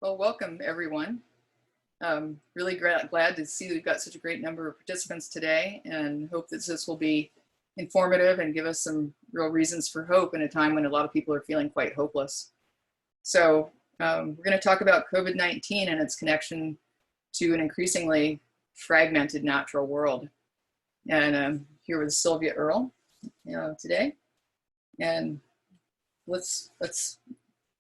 Well, welcome everyone. Really glad to see that we've got such a great number of participants today, and hope that this will be informative and give us some real reasons for hope in a time when a lot of people are feeling quite hopeless. So we're going to talk about COVID-19 and its connection to an increasingly fragmented natural world. And I'm here with Sylvia Earle today, and let's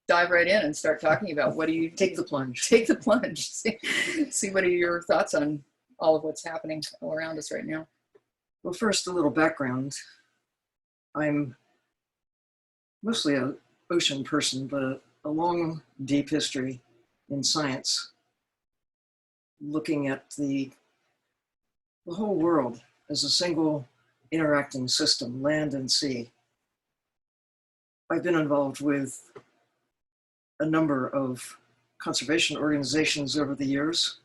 dive right in and start talking about what do you take the plunge. Take the plunge. See what are your thoughts on all of what's happening all around us right now. Well, first, a little background. I'm mostly an ocean person, but a long, deep history in science, looking at the whole world as a single interacting system, land and sea. I've been involved with a number of conservation organizations over the years,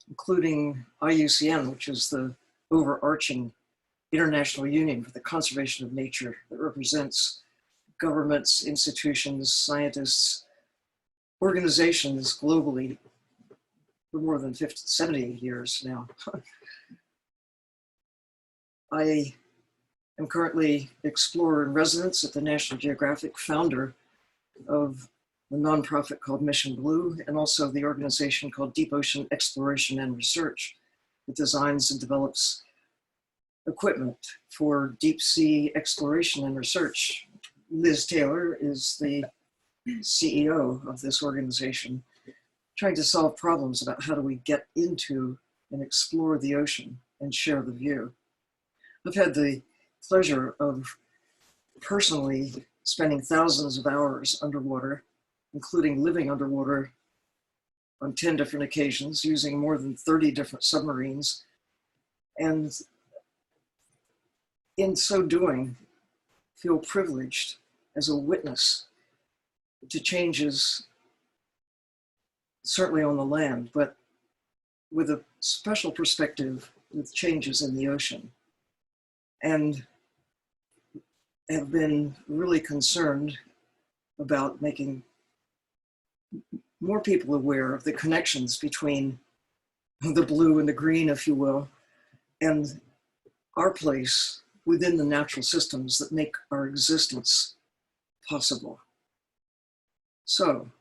including IUCN, which is the overarching international union for the conservation of nature that represents governments, institutions, scientists, organizations globally for more than 70 years now. I am currently explorer in residence at the National Geographic, founder of the nonprofit called Mission Blue, and also the organization called Deep Ocean Exploration and Research that designs and develops equipment for deep sea exploration and research. Liz Taylor is the CEO of this organization, trying to solve problems about how do we get into and explore the ocean and share the view. I've had the pleasure of personally spending thousands of hours underwater, including living underwater on 10 different occasions, using more than 30 different submarines. And in so doing, feel privileged as a witness to changes, certainly on the land, but with a special perspective with changes in the ocean. And have been really concerned about making more people aware of the connections between the blue and the green, if you will, and our place within the natural systems that make our existence possible. So,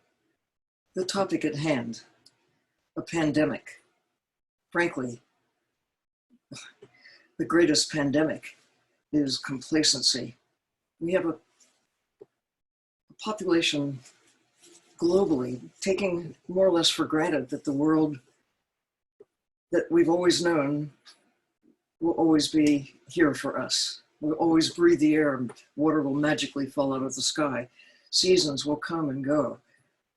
the topic at hand, a pandemic. Frankly, the greatest pandemic is complacency. We have a population globally taking more or less for granted that the world that we've always known will always be here for us. We'll always breathe the air, and water will magically fall out of the sky. Seasons will come and go.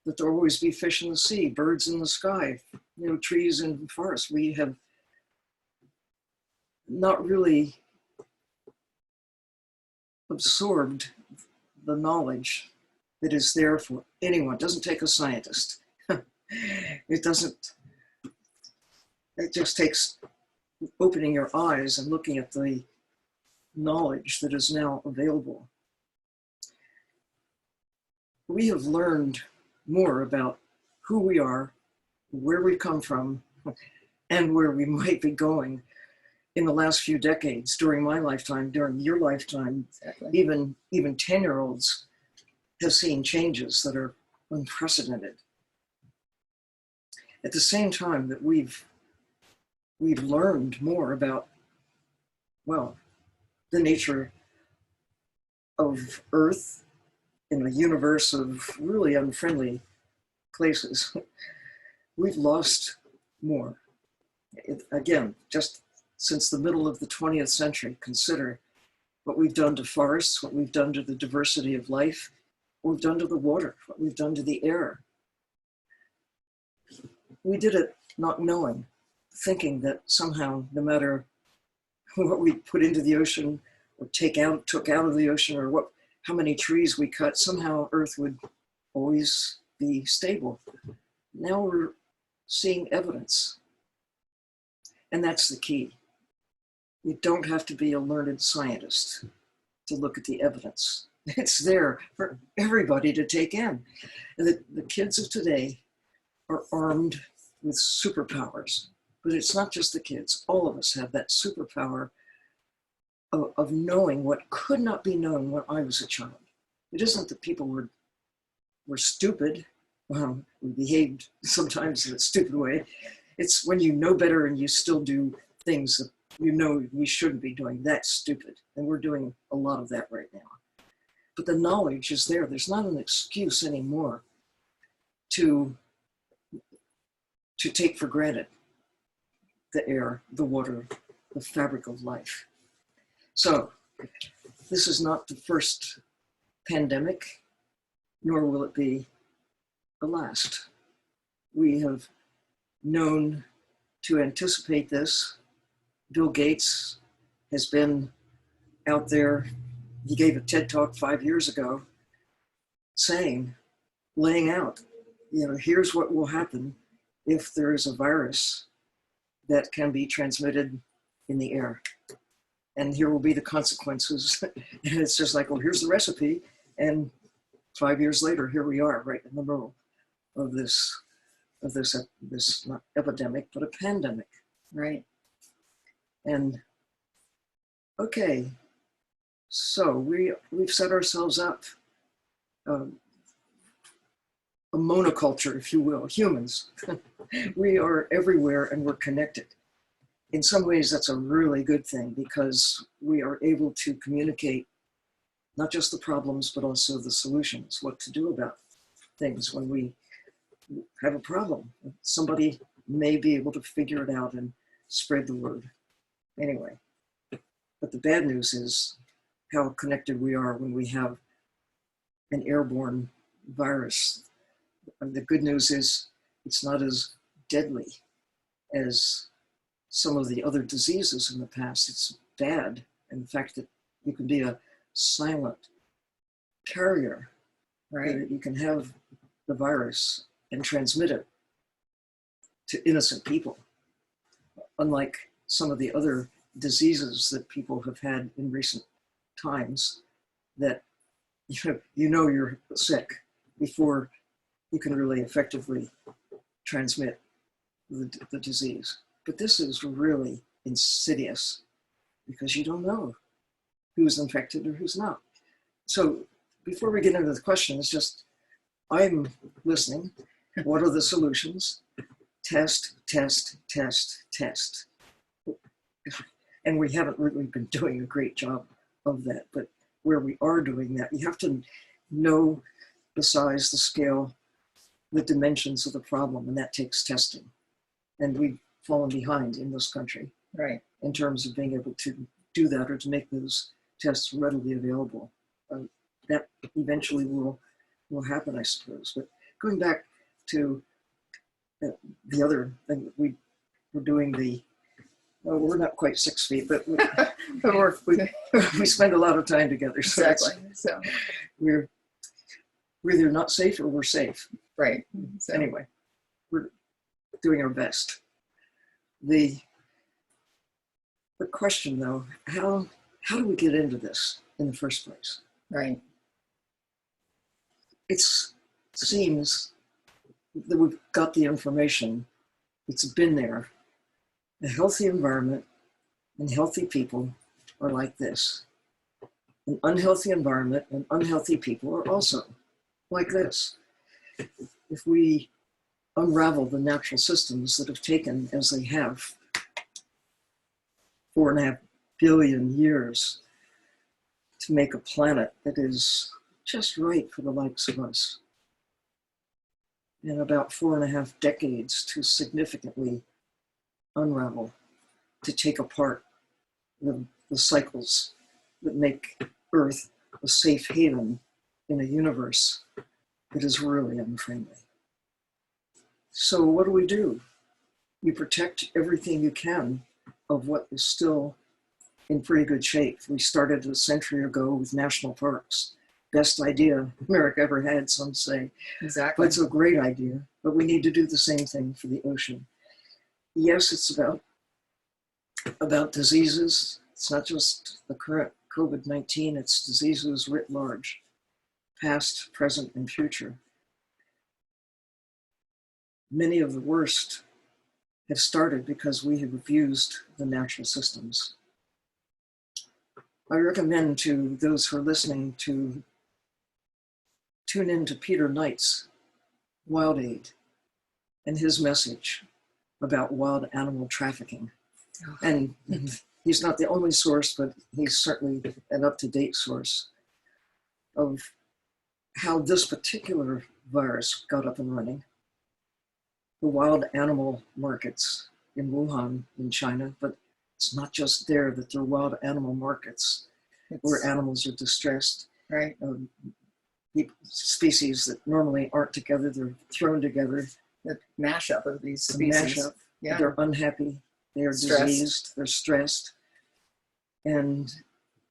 That there will always be fish in the sea, birds in the sky, trees in forests. We have not really absorbed the knowledge that is there for anyone. It doesn't take a scientist. It just takes opening your eyes and looking at the knowledge that is now available. We have learned more about who we are, where we come from, and where we might be going in the last few decades, during my lifetime, during your lifetime. Exactly. Even 10-year-olds have seen changes that are unprecedented. At the same time that we've learned more about, well, the nature of Earth in a universe of really unfriendly places, we've lost more. Again, just since the middle of the 20th century, consider what we've done to forests, what we've done to the diversity of life, what we've done to the water, what we've done to the air. We did it not knowing, thinking that somehow, no matter what we put into the ocean or took out of the ocean, or how many trees we cut, somehow Earth would always be stable. Now we're seeing evidence. And that's the key. You don't have to be a learned scientist to look at the evidence. It's there for everybody to take in. And the kids of today are armed with superpowers. But it's not just the kids. All of us have that superpower of knowing what could not be known when I was a child. It isn't that people were stupid. We behaved sometimes in a stupid way. It's when you know better and you still do things that you know we shouldn't be doing. That's stupid. And we're doing a lot of that right now. But the knowledge is there. There's not an excuse anymore to take for granted the air, the water, the fabric of life. So this is not the first pandemic, nor will it be the last. We have known to anticipate this. Bill Gates has been out there. He gave a TED talk 5 years ago laying out, here's what will happen if there is a virus that can be transmitted in the air. And here will be the consequences. And it's just like, well, here's the recipe. And 5 years later, here we are right in the middle of this not epidemic, but a pandemic. Right. And okay, so we've set ourselves up, a monoculture, if you will, humans. We are everywhere and we're connected. In some ways, that's a really good thing because we are able to communicate not just the problems, but also the solutions, what to do about things when we have a problem. Somebody may be able to figure it out and spread the word. Anyway, but the bad news is how connected we are when we have an airborne virus. And the good news is it's not as deadly as some of the other diseases in the past. It's bad. And the fact that you can be a silent carrier, right? That you can have the virus and transmit it to innocent people, unlike some of the other diseases that people have had in recent times that you know you're sick before you can really effectively transmit the disease. But this is really insidious because you don't know who's infected or who's not. So before we get into the question, it's just, I'm listening. What are the solutions? Test, test, test, test. And we haven't really been doing a great job of that, but where we are doing that, you have to know the size, the scale, the dimensions of the problem, and that takes testing. And we've fallen behind in this country, right, in terms of being able to do that or to make those tests readily available. That eventually will happen, I suppose. But going back to the other thing, we're doing we're not quite 6 feet, but we spend a lot of time together. So exactly. So we're either not safe or we're safe. Right. So anyway, we're doing our best. The question, though, how do we get into this in the first place? Right. It seems that we've got the information. It's been there. A healthy environment and healthy people are like this. An unhealthy environment and unhealthy people are also like this. If we unravel the natural systems that have taken, as they have, 4.5 billion years to make a planet that is just right for the likes of us, and about 4.5 decades to significantly unravel, to take apart the cycles that make Earth a safe haven in a universe that is really unfriendly. So what do? You protect everything you can of what is still in pretty good shape. We started a century ago with national parks. Best idea America ever had, some say. Exactly. But it's a great idea, but we need to do the same thing for the ocean. Yes, it's about diseases. It's not just the current COVID-19, it's diseases writ large, past, present, and future. many of the worst have started because we have abused the natural systems. I recommend to those who are listening to tune in to Peter Knight's Wild Aid and his message about wild animal trafficking. And he's not the only source, but he's certainly an up-to-date source of how this particular virus got up and running. The wild animal markets in Wuhan, in China, but it's not just there that there are wild animal markets where animals are distressed. Right. Species that normally aren't together, they're thrown together. The mashup of these The species. mashup. Yeah. They're unhappy, they are Stressed. diseased, they're stressed. And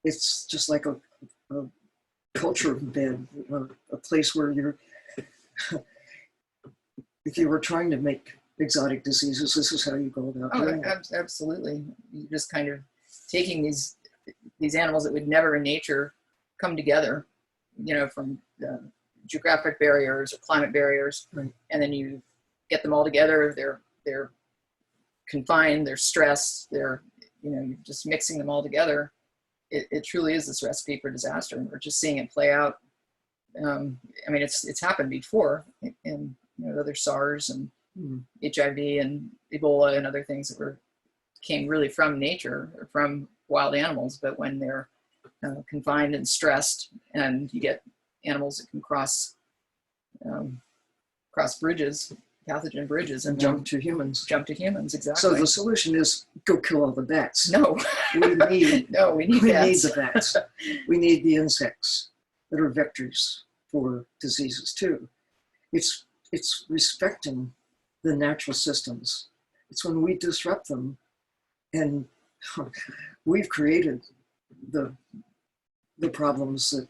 it's just like a culture bed, a place where you're, if you were trying to make exotic diseases, this is how you go about doing it. Absolutely. You're just kind of taking these animals that would never in nature come together, from geographic barriers or climate barriers, right. And then you get them all together. They're confined, they're stressed, you're just mixing them all together. It truly is this recipe for disaster, and we're just seeing it play out. It's happened before in other SARS and HIV and Ebola and other things that came really from nature or from wild animals. But when they're confined and stressed, and you get animals that can cross bridges, pathogen bridges, and jump to humans. Exactly. So the solution is go kill all the bats. No, we need bats. the bats. We need the insects that are vectors for diseases too. It's respecting the natural systems. It's when we disrupt them, and we've created the problems that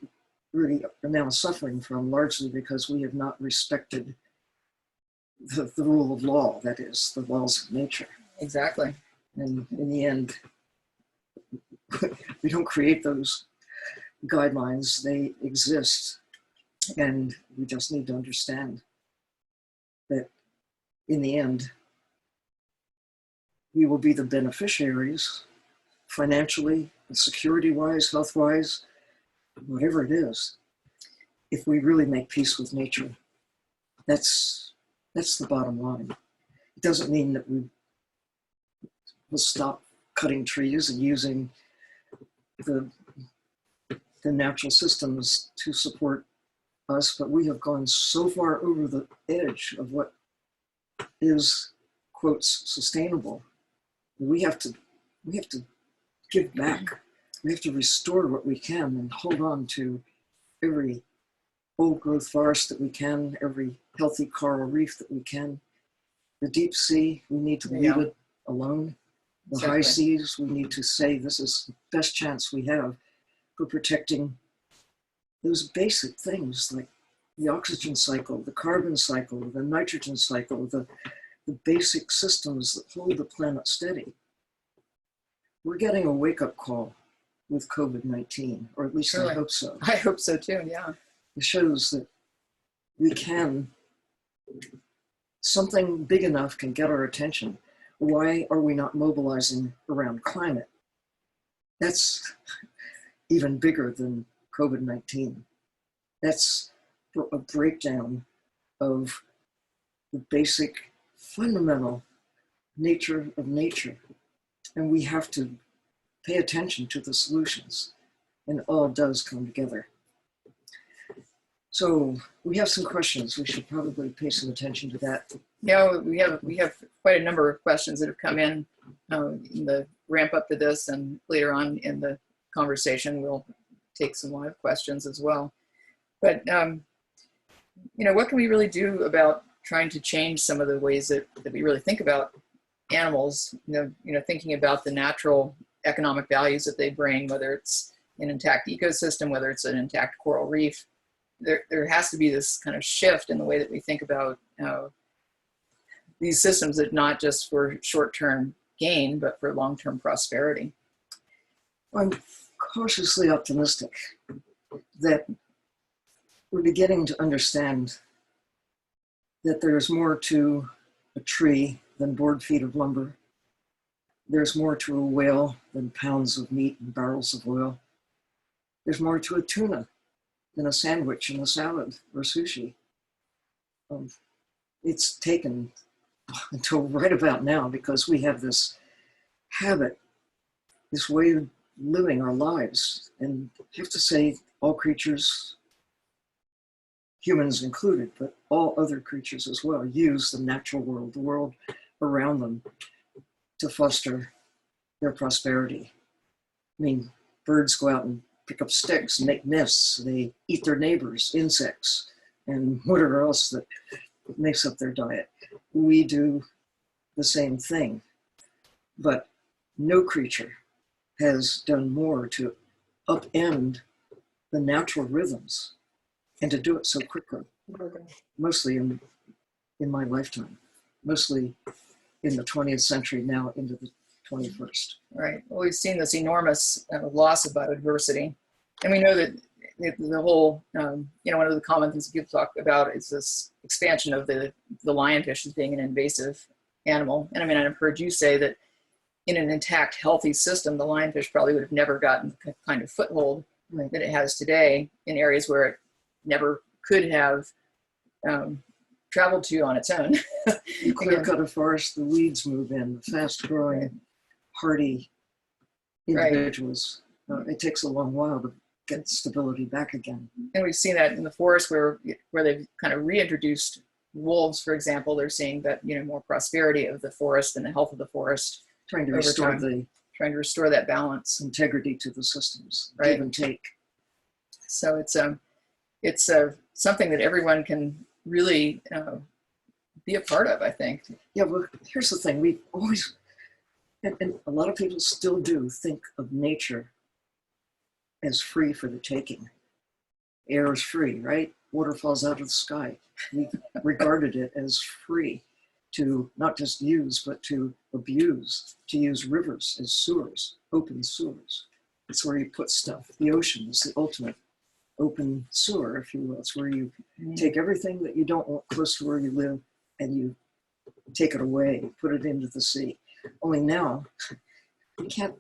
really are now suffering from, largely because we have not respected the rule of law, that is, the laws of nature. Exactly. And in the end, we don't create those guidelines, they exist. And we just need to understand that in the end, we will be the beneficiaries financially, security-wise, health-wise, whatever it is, if we really make peace with nature. That's the bottom line. It doesn't mean that we will stop cutting trees and using the natural systems to support us, but we have gone so far over the edge of what is, quotes, sustainable. We have to give back. We have to restore what we can and hold on to every old growth forest that we can, every healthy coral reef that we can. The deep sea, we need to leave it alone. The high seas, we need to say this is the best chance we have for protecting those basic things like the oxygen cycle, the carbon cycle, the nitrogen cycle, the basic systems that hold the planet steady. We're getting a wake-up call with COVID-19, or at least I hope so. I hope so too, yeah. It shows that something big enough can get our attention. Why are we not mobilizing around climate? That's even bigger than COVID-19. That's a breakdown of the basic fundamental nature of nature. And we have to pay attention to the solutions, and it all does come together. So we have some questions. We should probably pay some attention to that. Yeah, we have quite a number of questions that have come in the ramp up to this, and later on in the conversation, we'll take some live questions as well. But what can we really do about trying to change some of the ways that we really think about animals? Thinking about the natural economic values that they bring, whether it's an intact ecosystem, whether it's an intact coral reef. There has to be this kind of shift in the way that we think about these systems, that not just for short-term gain, but for long-term prosperity. I'm cautiously optimistic that we're beginning to understand that there's more to a tree than board feet of lumber. There's more to a whale than pounds of meat and barrels of oil. There's more to a tuna than a sandwich and a salad or sushi. It's taken until right about now because we have this habit, this way of living our lives. And I have to say, all creatures, humans included, but all other creatures as well, use the natural world, the world around them, to foster their prosperity. I mean, birds go out and pick up sticks and make nests. They eat their neighbors, insects, and whatever else that makes up their diet. We do the same thing, but no creature has done more to upend the natural rhythms and to do it so quickly, mostly in my lifetime, mostly in the 20th century, now into the 21st. Right. Well, we've seen this enormous loss of biodiversity. And we know that the whole, one of the common things people talk about is this expansion of the lionfish as being an invasive animal. And I mean, I've heard you say that in an intact, healthy system, the lionfish probably would have never gotten the kind of foothold that it has today in areas where it never could have traveled to on its own. You clear cut a forest, the weeds move in, the fast growing, hardy individuals. It takes a long while to get stability back again. And we've seen that in the forest where they've kind of reintroduced wolves, for example. They're seeing that, more prosperity of the forest and the health of the forest. Trying to restore that balance, integrity to the systems, right? Give and take. So it's something that everyone can really be a part of, I think. Yeah, well, here's the thing. We always, and a lot of people still do, think of nature as free for the taking. Air is free, right? Water falls out of the sky. We regarded it as free to not just use, but to abuse, to use rivers as sewers, open sewers. It's where you put stuff. The ocean is the ultimate open sewer, if you will. It's where you take everything that you don't want close to where you live and you take it away, put it into the sea. Only now, you can't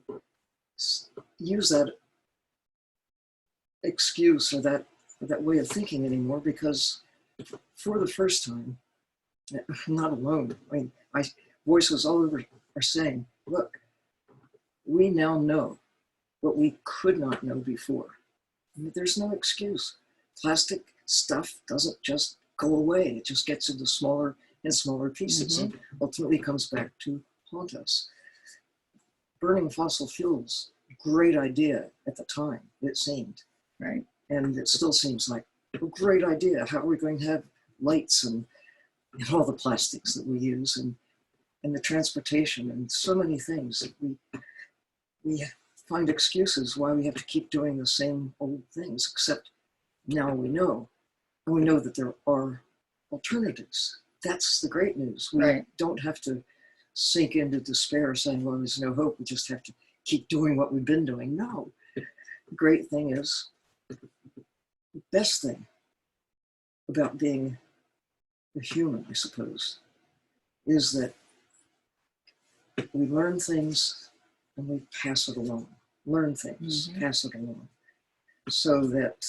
use that excuse or that way of thinking anymore, because for the first time, I'm not alone. I mean, voices all over are saying, look, we now know what we could not know before. I mean, there's no excuse. Plastic stuff doesn't just go away. It just gets into smaller and smaller pieces and ultimately comes back to haunt us. Burning fossil fuels, great idea at the time, it seemed. Right. And it still seems like a great idea. How are we going to have lights and all the plastics that we use and the transportation and so many things that we find excuses why we have to keep doing the same old things, except now we know. And we know that there are alternatives. That's the great news. We don't have to sink into despair saying, well, there's no hope. We just have to keep doing what we've been doing. No. The great thing is, the best thing about being a human, I suppose, is that we learn things and we pass it along. Learn things, pass it along. So that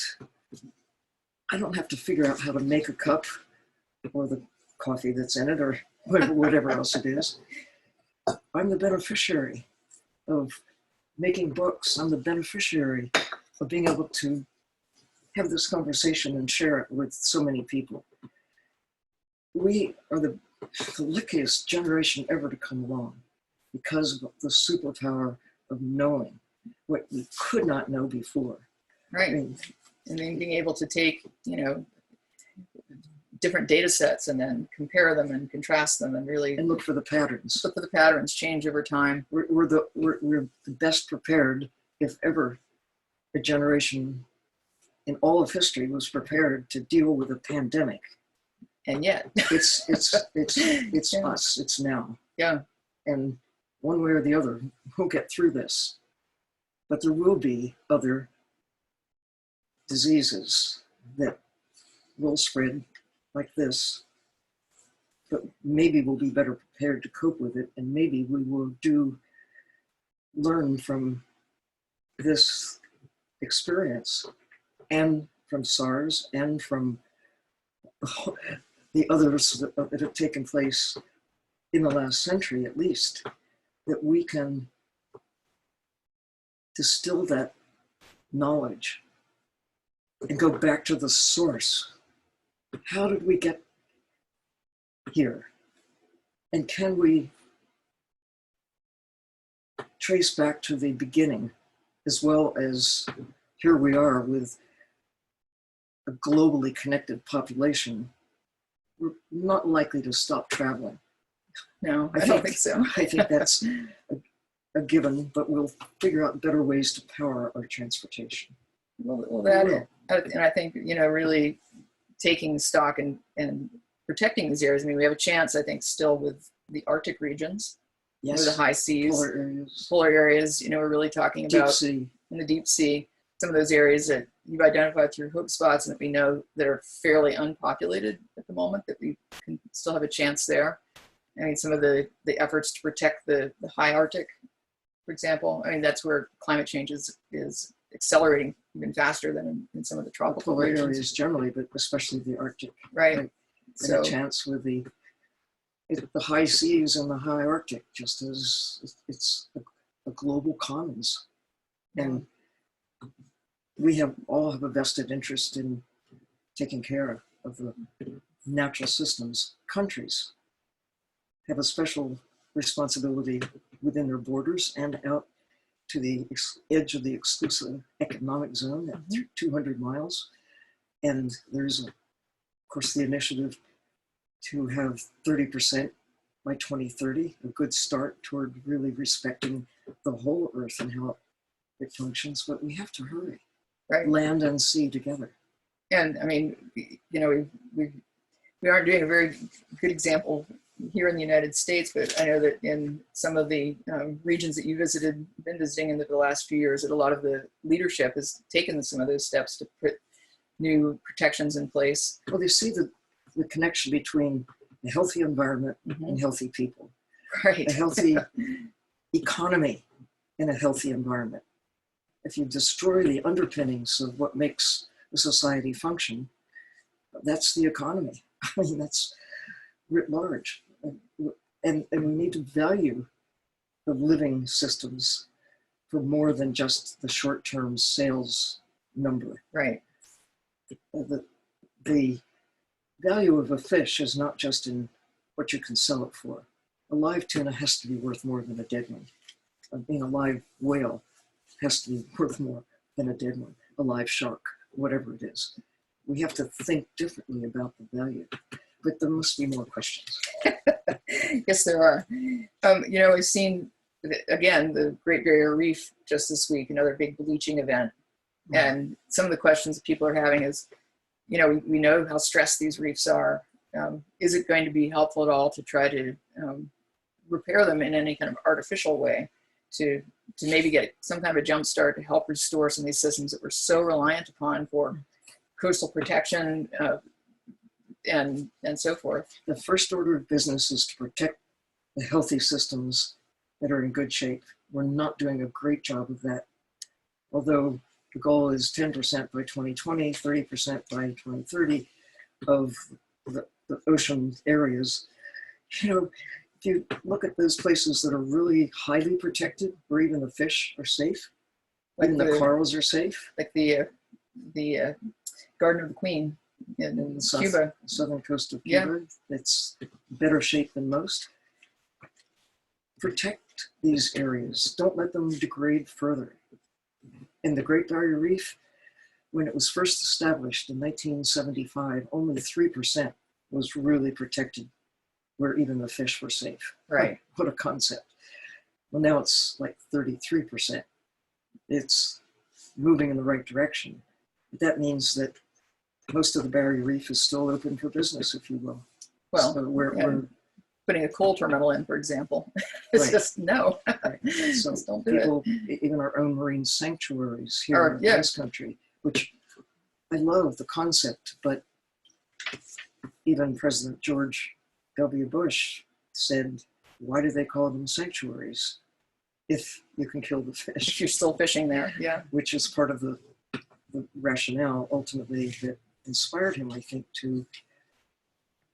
I don't have to figure out how to make a cup or the coffee that's in it or whatever else it is. I'm the beneficiary of making books. I'm the beneficiary of being able to have this conversation and share it with so many people. We are the luckiest generation ever to come along because of the superpower of knowing what we could not know before. Right. And then being able to take, different data sets and then compare them and contrast them and really look for the patterns. Look for the patterns change over time. We're the best prepared, if ever a generation in all of history was prepared to deal with a pandemic. And yet it's us, it's now. Yeah. And one way or the other, we'll get through this. But there will be other diseases that will spread like this but maybe we'll be better prepared to cope with it, and maybe we will learn from this experience and from SARS and from the others that have taken place in the last century at least, that we can distill that knowledge and go back to the source. How did we get here? And can we trace back to the beginning, as well as here we are with a globally connected population? We're not likely to stop traveling. No, I don't think so. I think that's a given, but we'll figure out better ways to power our transportation. Well, that, and I think, really taking stock and protecting these areas. I mean, we have a chance, I think, still with the Arctic regions, Yes, with the high seas, polar areas, we're really talking deep about sea. in the deep sea, some of those areas that you've identified through hope spots and that we know that are fairly unpopulated at the moment, that we can still have a chance there. I mean, some of the efforts to protect the high Arctic, for example, I mean, that's where climate change is accelerating even faster than in some of the tropical Polar regions. areas generally, but especially the Arctic. Right. And So a chance with the high seas and the high Arctic, just as it's a global commons. And we all have a vested interest in taking care of the natural systems. Countries have a special responsibility within their borders and out to the edge of the exclusive economic zone at 200 miles. And there's, of course, the initiative to have 30% by 2030, a good start toward really respecting the whole Earth and how it functions, but we have to hurry. Right. Land and sea together. And I mean, we aren't doing a very good example here in the United States, but I know that in some of the regions that you been visiting in the last few years, that a lot of the leadership has taken some of those steps to put new protections in place. Well, they see the connection between a healthy environment and healthy people. Right. A healthy economy in a healthy environment. If you destroy the underpinnings of what makes a society function, that's the economy. I mean, that's writ large. And we need to value the living systems for more than just the short-term sales number. Right. The value of a fish is not just in what you can sell it for. A live tuna has to be worth more than a dead one. I mean, a live whale has to be worth more than a dead one. A live shark, whatever it is. We have to think differently about the value. But there must be more questions. Yes, there are. We've seen, again, the Great Barrier Reef just this week, another big bleaching event. And some of the questions that people are having is, we know how stressed these reefs are. Is it going to be helpful at all to try to repair them in any kind of artificial way to maybe get some kind of a jump start to help restore some of these systems that we're so reliant upon for coastal protection and so forth? The first order of business is to protect the healthy systems that are in good shape. We're not doing a great job of that. Although the goal is 10% by 2020, 30% by 2030 of the ocean areas. If you look at those places that are really highly protected, where even the fish are safe, Like even the corals are safe. Like the Garden of the Queen in Cuba. Southern coast of Cuba. Yeah. It's better shape than most. Protect these areas. Don't let them degrade further. In the Great Barrier Reef, when it was first established in 1975, only 3% was really protected, where even the fish were safe. Right. What a concept. Well, now it's like 33%. It's moving in the right direction. But that means that most of the Barrier Reef is still open for business, if you will. Well, so we're putting a coal terminal in, for example. It's just no. Right. So just don't do it. Even our own marine sanctuaries here in this country, which I love the concept, but even President George W. Bush said, why do they call them sanctuaries if you can kill the If fish? you're still fishing there, yeah. Which is part of the rationale ultimately that inspired him, I think, to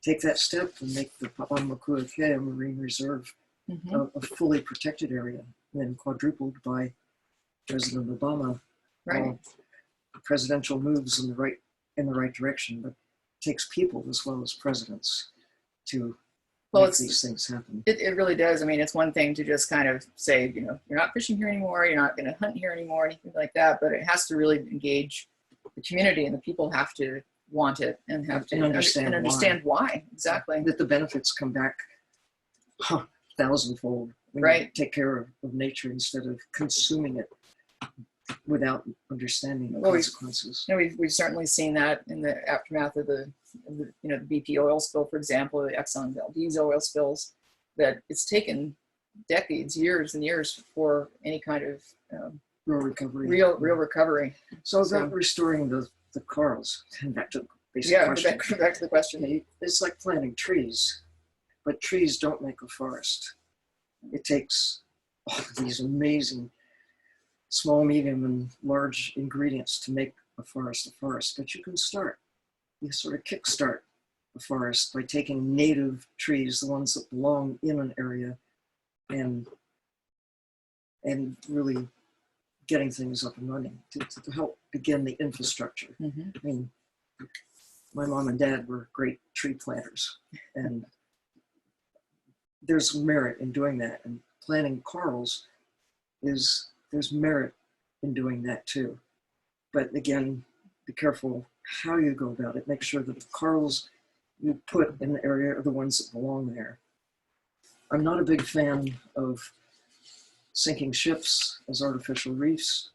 take that step and make the Papamakuakea Marine Reserve a fully protected area, and quadrupled by President Obama. Right. Presidential moves in the right direction, but it takes people as well as presidents to make these things happen. It really does. I mean, it's one thing to just kind of say, you know, you're not fishing here anymore, you're not going to hunt here anymore, anything like that, but it has to really engage the community, and the people have to want it and have to understand why. Exactly. That the benefits come back thousandfold when you take care of nature instead of consuming it without understanding the consequences. We've certainly seen that in the aftermath of the BP oil spill, for example, the Exxon Valdez oil spills, that it's taken decades, years and years for any kind of real recovery. Real recovery. So about restoring the corals, and back to the basic question. Back to the question. It's like planting trees, but trees don't make a forest. It takes all of these amazing small, medium, and large ingredients to make a forest, but you can start. You sort of kickstart a forest by taking native trees, the ones that belong in an area, and really getting things up and running to help begin the infrastructure. I mean, my mom and dad were great tree planters, and there's merit in doing that. And planting corals there's merit in doing that too. But again, be careful how you go about it. Make sure that the corals you put in the area are the ones that belong there. I'm not a big fan of sinking ships as artificial reefs.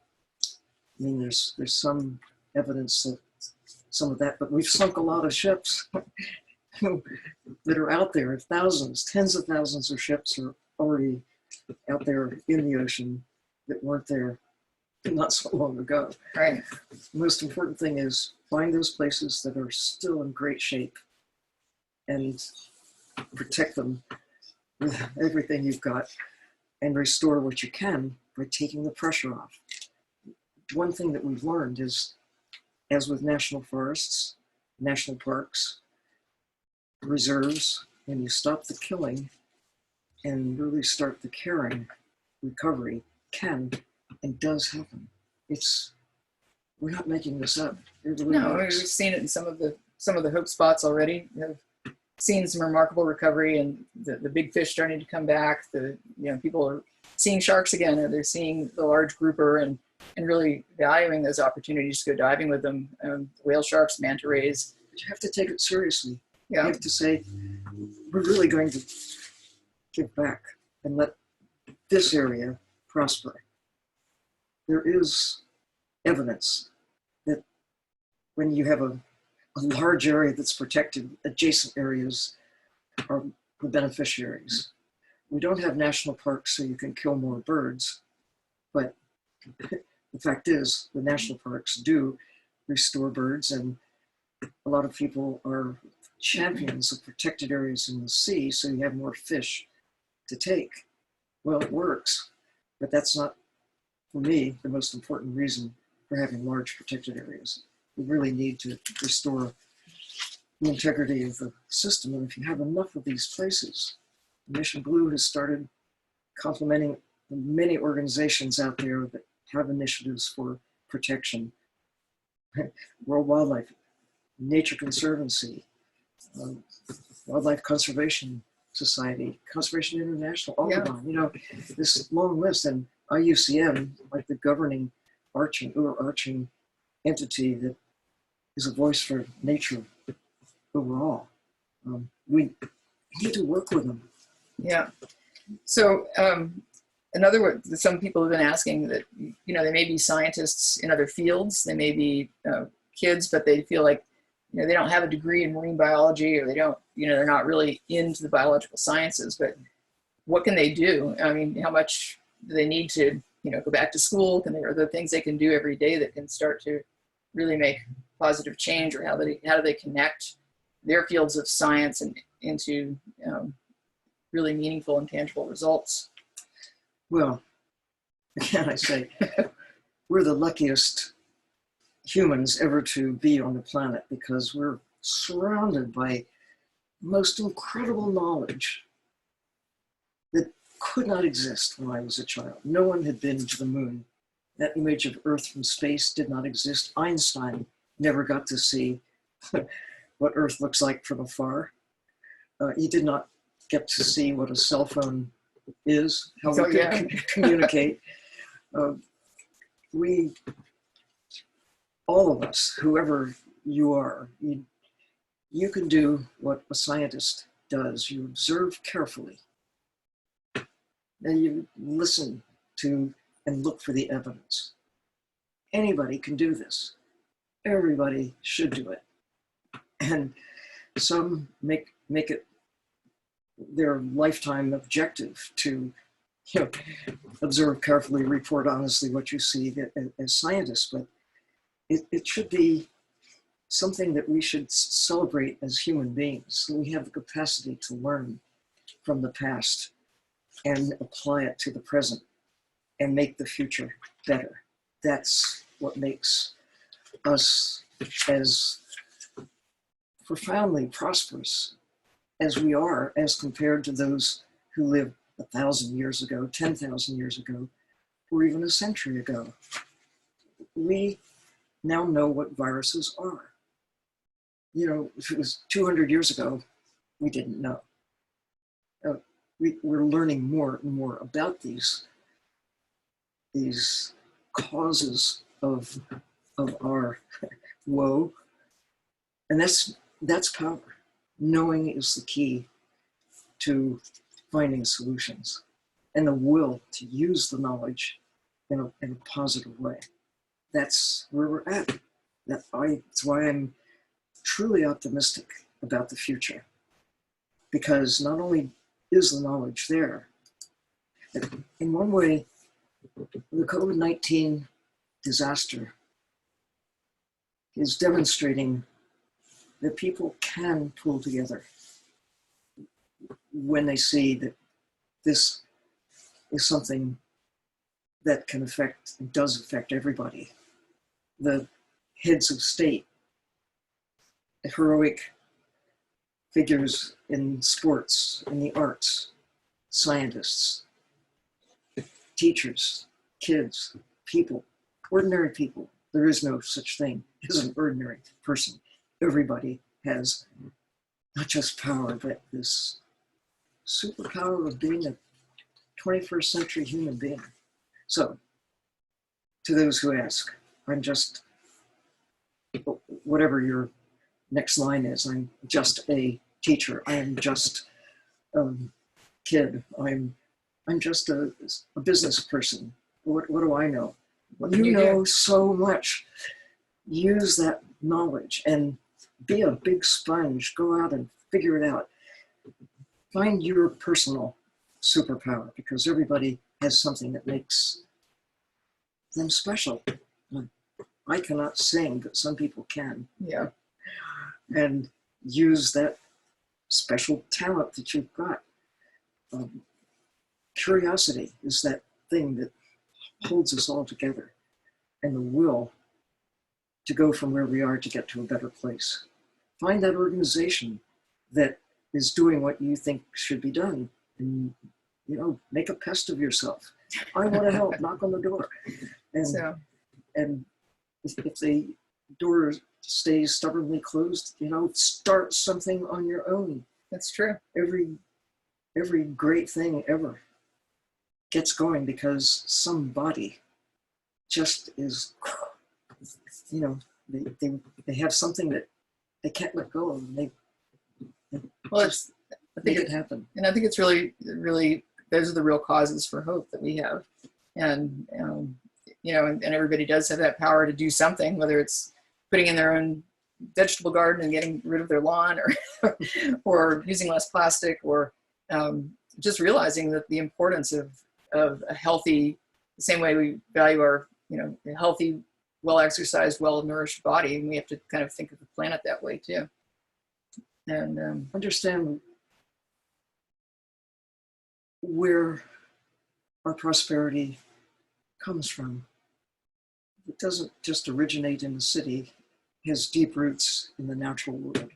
I mean, there's some evidence that some of that, but we've sunk a lot of ships that are out there. Thousands, tens of thousands of ships are already out there in the ocean that weren't there not so long ago. Right. The most important thing is find those places that are still in great shape and protect them with everything you've got, and restore what you can by taking the pressure off. One thing that we've learned is, as with national forests, national parks, reserves, when you stop the killing and really start the caring, recovery can and does happen. We're not making this up. No, we've seen it in some of the hope spots already. Have seen some remarkable recovery, and the big fish starting to come back. People are seeing sharks again, or they're seeing the large grouper, and really valuing those opportunities to go diving with them. Whale sharks, manta rays. But you have to take it seriously. Yeah. You have to say, we're really going to give back and let this area prosper. There is evidence that when you have a large area that's protected, adjacent areas are the beneficiaries. We don't have national parks so you can kill more birds, but the fact is the national parks do restore birds, and a lot of people are champions of protected areas in the sea so you have more fish to take. Well, it works, but that's not, for me, the most important reason for having large protected areas. We really need to restore the integrity of the system. And if you have enough of these places, Mission Blue has started complementing the many organizations out there that have initiatives for protection. World Wildlife, Nature Conservancy, Wildlife Conservation Society, Conservation International, Audubon, this long list. And IUCN, like the governing overarching entity that is a voice for nature overall. We need to work with them. Yeah. So another word, some people have been asking that, they may be scientists in other fields, they may be kids, but they feel like, they don't have a degree in marine biology, or they don't, they're not really into the biological sciences, but what can they do? I mean, how much do they need to, go back to school? Are there things they can do every day that can start to really make positive change, or how do they connect their fields of science and into really meaningful and tangible results. Well, again, I say, we're the luckiest humans ever to be on the planet because we're surrounded by most incredible knowledge that could not exist when I was a child. No one had been to the moon. That image of Earth from space did not exist. Einstein never got to see what Earth looks like from afar. He did not get to see what a cell phone is, how we could communicate. We, all of us, whoever you are, you can do what a scientist does. You observe carefully, and you listen to and look for the evidence. Anybody can do this. Everybody should do it. And some make it their lifetime objective to, observe carefully, report honestly what you see as scientists, but it should be something that we should celebrate as human beings. We have the capacity to learn from the past and apply it to the present and make the future better. That's what makes us as profoundly prosperous as we are, as compared to those who lived 1,000 years ago, 10,000 years ago, or even a century ago. We now know what viruses are. If it was 200 years ago, we didn't know. We're learning more and more about these causes of our woe, and that's power. Knowing is the key to finding solutions, and the will to use the knowledge in a positive way. That's where we're at. That's why I'm truly optimistic about the future, because not only is the knowledge there, in one way, the COVID-19 disaster is demonstrating that people can pull together when they see that this is something that can affect and does affect everybody. The heads of state, the heroic figures in sports, in the arts, scientists, teachers, kids, people, ordinary people. There is no such thing as an ordinary person. Everybody has not just power, but this superpower of being a 21st century human being. So, to those who ask, I'm just, whatever your next line is, I'm just a teacher. I am just a kid. I'm just a business person. What do I know? You know so much. Use that knowledge and be a big sponge. Go out and figure it out. Find your personal superpower, because everybody has something that makes them special. I cannot sing, but some people can. Yeah. And use that special talent that you've got. Curiosity is that thing that holds us all together, and the will to go from where we are to get to a better place. Find that organization that is doing what you think should be done, and make a pest of yourself. I want to help. Knock on the door, and if the door stays stubbornly closed, start something on your own. That's true. Every great thing ever gets going because somebody just is, they have something that they can't let go of. And I think it happen. And I think it's really, really, those are the real causes for hope that we have. And, and everybody does have that power to do something, whether it's putting in their own vegetable garden and getting rid of their lawn, or using less plastic, or just realizing that the importance of a healthy, the same way we value our, a healthy, well-exercised, well-nourished body, and we have to kind of think of the planet that way too. And understand where our prosperity comes from. It doesn't just originate in the city, it has deep roots in the natural world.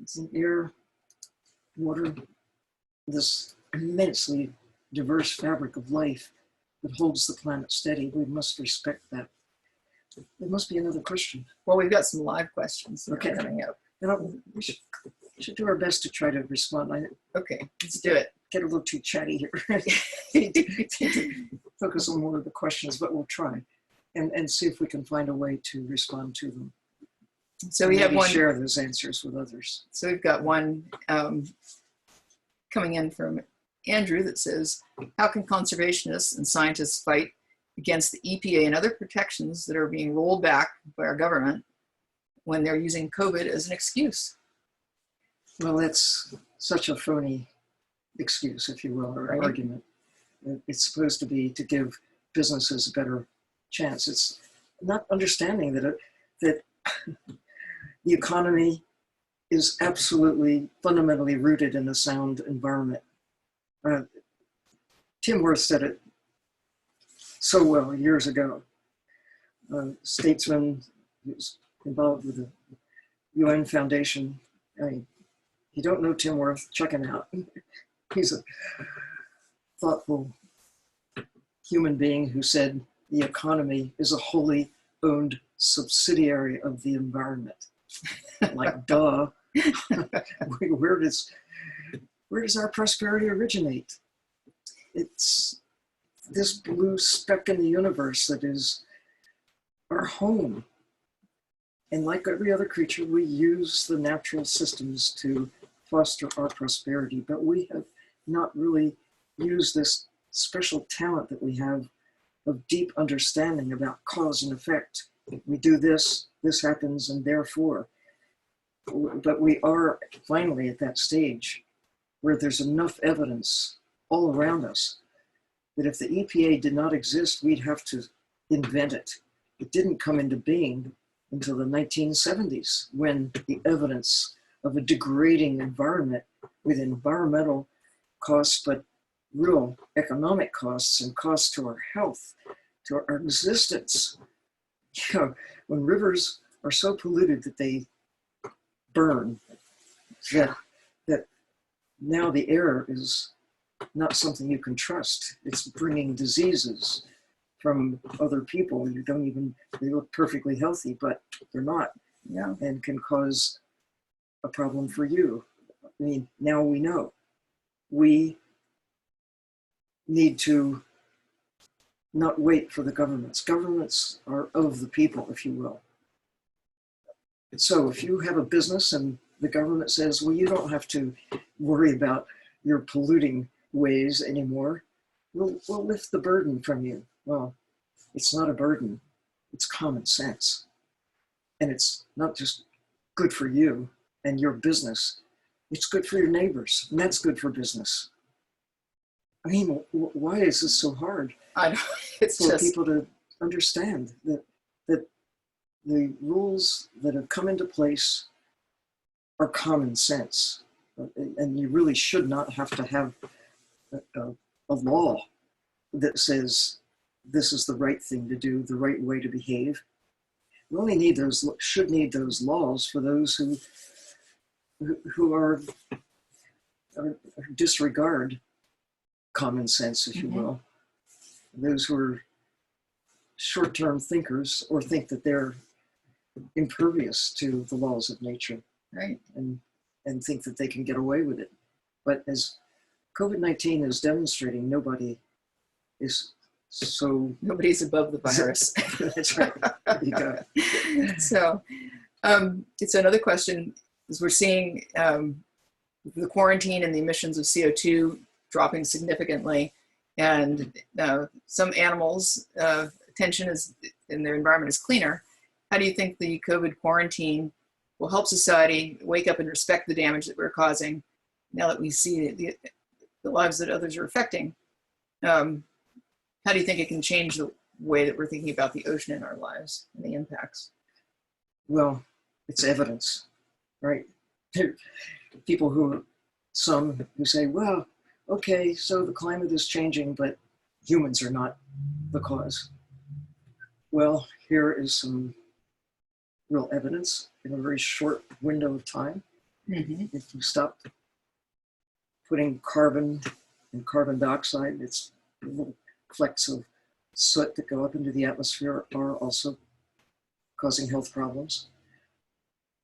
It's in air, water, this immensely diverse fabric of life that holds the planet steady. We must respect that. There must be another question. Well, we've got some live questions that Okay. are coming up. We should do our best to try to respond. I Okay, let's do it. get a little too chatty here. Focus on more of the questions, but we'll try and see if we can find a way to respond to them. So we have Maybe one. share those answers with others. So we've got one coming in from Andrew that says, how can conservationists and scientists fight against the EPA and other protections that are being rolled back by our government when they're using COVID as an excuse? Well, that's such a phony excuse, if you will, or Right. argument. It's supposed to be to give businesses a better chance. It's not understanding that that the economy is absolutely fundamentally rooted in a sound environment. Tim Worth said it so well years ago. A statesman who's involved with the UN Foundation. You don't know Tim Worth, check him out. He's a thoughtful human being who said the economy is a wholly owned subsidiary of the environment. Like, duh. where does our prosperity originate? It's this blue speck in the universe that is our home. And like every other creature, we use the natural systems to foster our prosperity, but we have not really used this special talent that we have of deep understanding about cause and effect. We do this, this happens, and therefore. But we are finally at that stage where there's enough evidence all around us that if the EPA did not exist, we'd have to invent it. It didn't come into being until the 1970s, when the evidence of a degrading environment with environmental costs, but real economic costs and costs to our health, to our existence. You know, when rivers are so polluted that they burn, that now the air is not something you can trust. It's bringing diseases from other people. You don't even, they look perfectly healthy, but they're not. Yeah. And can cause a problem for you. I mean, now we know. We need to not wait for the governments. Governments are of the people, if you will. So if you have a business and the government says, well, you don't have to worry about your polluting ways anymore, we'll lift the burden from you. Well, it's not a burden, it's common sense. And it's not just good for you and your business, it's good for your neighbors, and that's good for business. I mean, why is this so hard? I know, it's for just people to understand that the rules that have come into place are common sense, and you really should not have to have a law that says this is the right thing to do, the right way to behave. We only need those, should need those laws for those who are disregard common sense, if you will. Those who are short-term thinkers or think that they're impervious to the laws of nature, right. and think that they can get away with it. But as COVID-19 is demonstrating, nobody is so... Nobody's above the virus. That's right. There you go. So it's another question, is we're seeing the quarantine and the emissions of CO2 dropping significantly, and some animals' attention is in their environment is cleaner. How do you think the COVID quarantine will help society wake up and respect the damage that we're causing now that we see the lives that others are affecting? How do you think it can change the way that we're thinking about the ocean in our lives and the impacts? Well, it's evidence, right? People some who say, well, okay, so the climate is changing, but humans are not the cause. Well, here is some real evidence in a very short window of time. Mm-hmm. If you stop putting carbon and carbon dioxide, it's little flecks of soot that go up into the atmosphere are also causing health problems.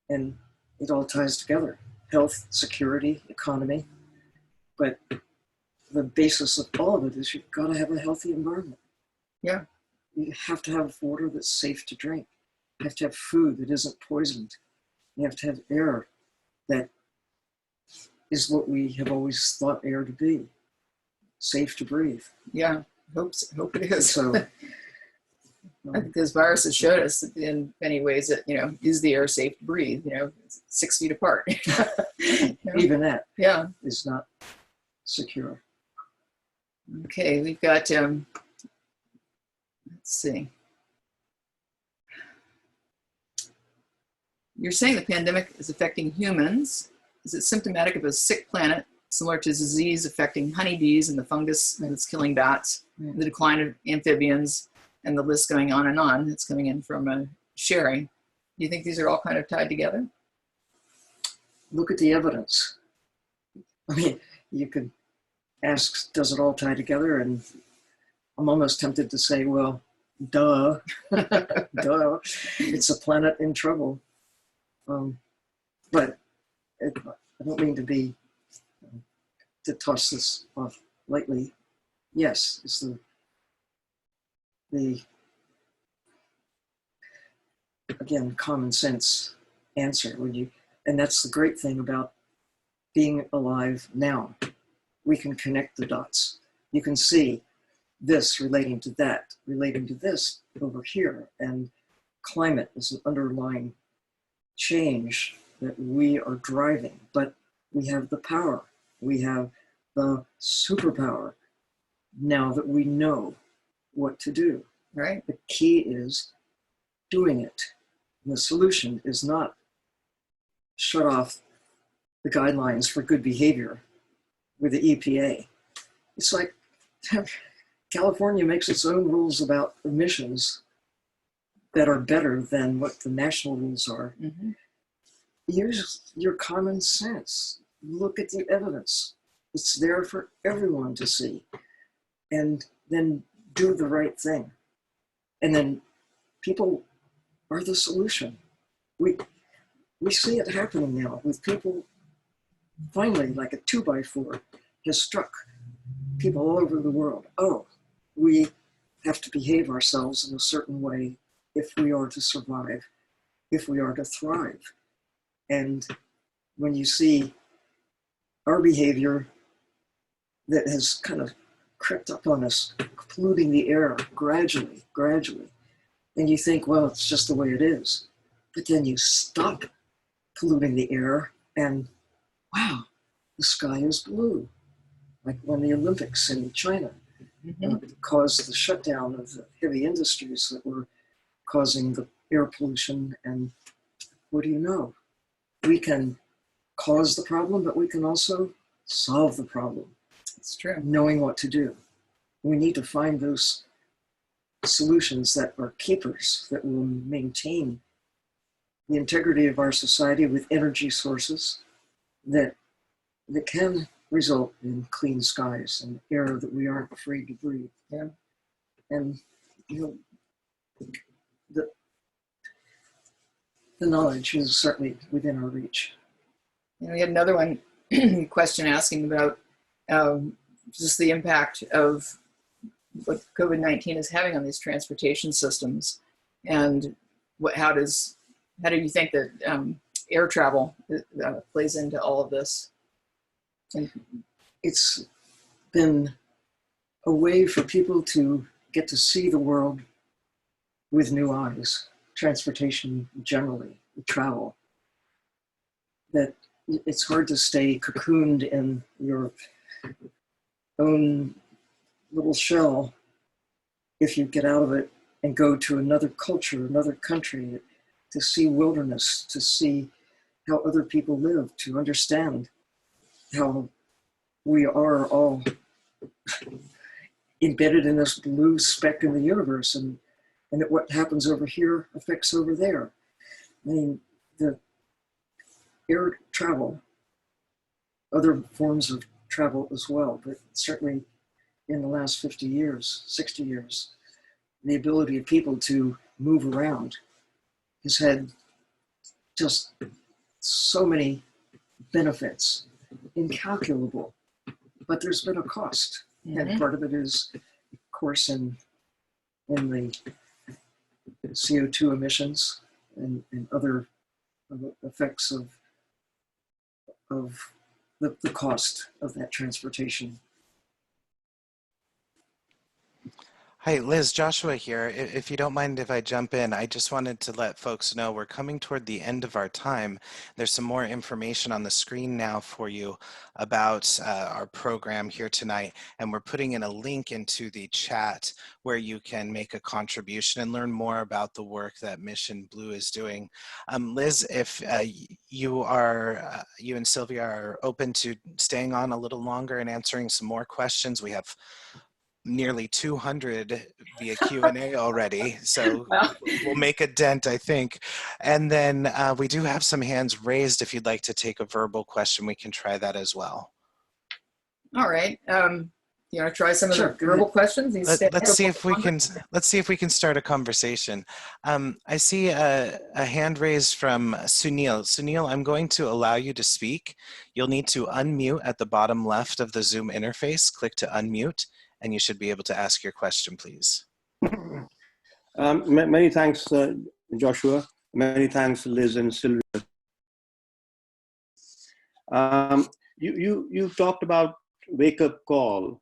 And it all ties together: health, security, economy. But the basis of all of it is you've got to have a healthy environment. Yeah. You have to have water that's safe to drink. You have to have food that isn't poisoned. You have to have air that is what we have always thought air to be: safe to breathe. Yeah. Hope it is. So I think those viruses showed us in many ways that, is the air safe to breathe, 6 feet apart. even that Yeah. is not secure. Okay. We've got, let's see. You're saying the pandemic is affecting humans. Is it symptomatic of a sick planet, similar to disease affecting honeybees and the fungus that's killing bats, the decline of amphibians, and the list going on and on? It's coming in from Sherry. Do you think these are all kind of tied together? Look at the evidence. I mean, you could ask, does it all tie together? And I'm almost tempted to say, well, duh, duh, it's a planet in trouble. But I don't mean to toss this off lightly. Yes, it's the again, common sense answer and that's the great thing about being alive now. We can connect the dots. You can see this relating to that, relating to this over here, and climate is an underlying change that we are driving, but we have the power. We have the superpower now that we know what to do. Right. The key is doing it. And the solution is not shut off the guidelines for good behavior with the EPA. It's like California makes its own rules about emissions that are better than what the national rules are. Mm-hmm. Use your common sense. Look at the evidence. It's there for everyone to see. And then do the right thing. And then people are the solution. We see it happening now with people. Finally, like a 2x4 has struck people all over the world. Oh, we have to behave ourselves in a certain way if we are to survive, if we are to thrive. And when you see our behavior that has kind of crept up on us, polluting the air gradually, and you think, well, it's just the way it is. But then you stop polluting the air and wow, the sky is blue. Like when the Olympics in China caused the shutdown of the heavy industries that were causing the air pollution. And what do you know? We can cause the problem, but we can also solve the problem. It's true. Knowing what to do. We need to find those solutions that are keepers, that will maintain the integrity of our society with energy sources that can result in clean skies and air that we aren't afraid to breathe. Yeah. And the knowledge is certainly within our reach. And we had another one question asking about just the impact of what COVID-19 is having on these transportation systems, and how do you think that air travel plays into all of this? And it's been a way for people to get to see the world with new eyes. Transportation generally, travel. That it's hard to stay cocooned in your own little shell if you get out of it and go to another culture, another country, to see wilderness, to see how other people live, to understand how we are all embedded in this blue speck in the universe, and that what happens over here affects over there. I mean, the air travel, other forms of travel as well, but certainly in the last 50 years, 60 years, the ability of people to move around has had just so many benefits, incalculable, but there's been a cost. And part of it is, of course, in the CO2 emissions and other effects of the cost of that transportation. Hi, Liz, Joshua here. If you don't mind if I jump in, I just wanted to let folks know we're coming toward the end of our time. There's some more information on the screen now for you about our program here tonight, and we're putting in a link into the chat where you can make a contribution and learn more about the work that Mission Blue is doing. Liz, if you and Sylvia are open to staying on a little longer and answering some more questions, we have nearly 200 via Q&A already, so we'll make a dent, I think. And then we do have some hands raised. If you'd like to take a verbal question, we can try that as well. All right. You want to try some of Sure, the verbal questions? Let's see if we can start a conversation. I see a hand raised from Sunil. Sunil, I'm going to allow you to speak. You'll need to unmute at the bottom left of the Zoom interface. Click to unmute, and you should be able to ask your question, please. Many thanks, Joshua. Many thanks, Liz and Sylvia. You talked about wake-up call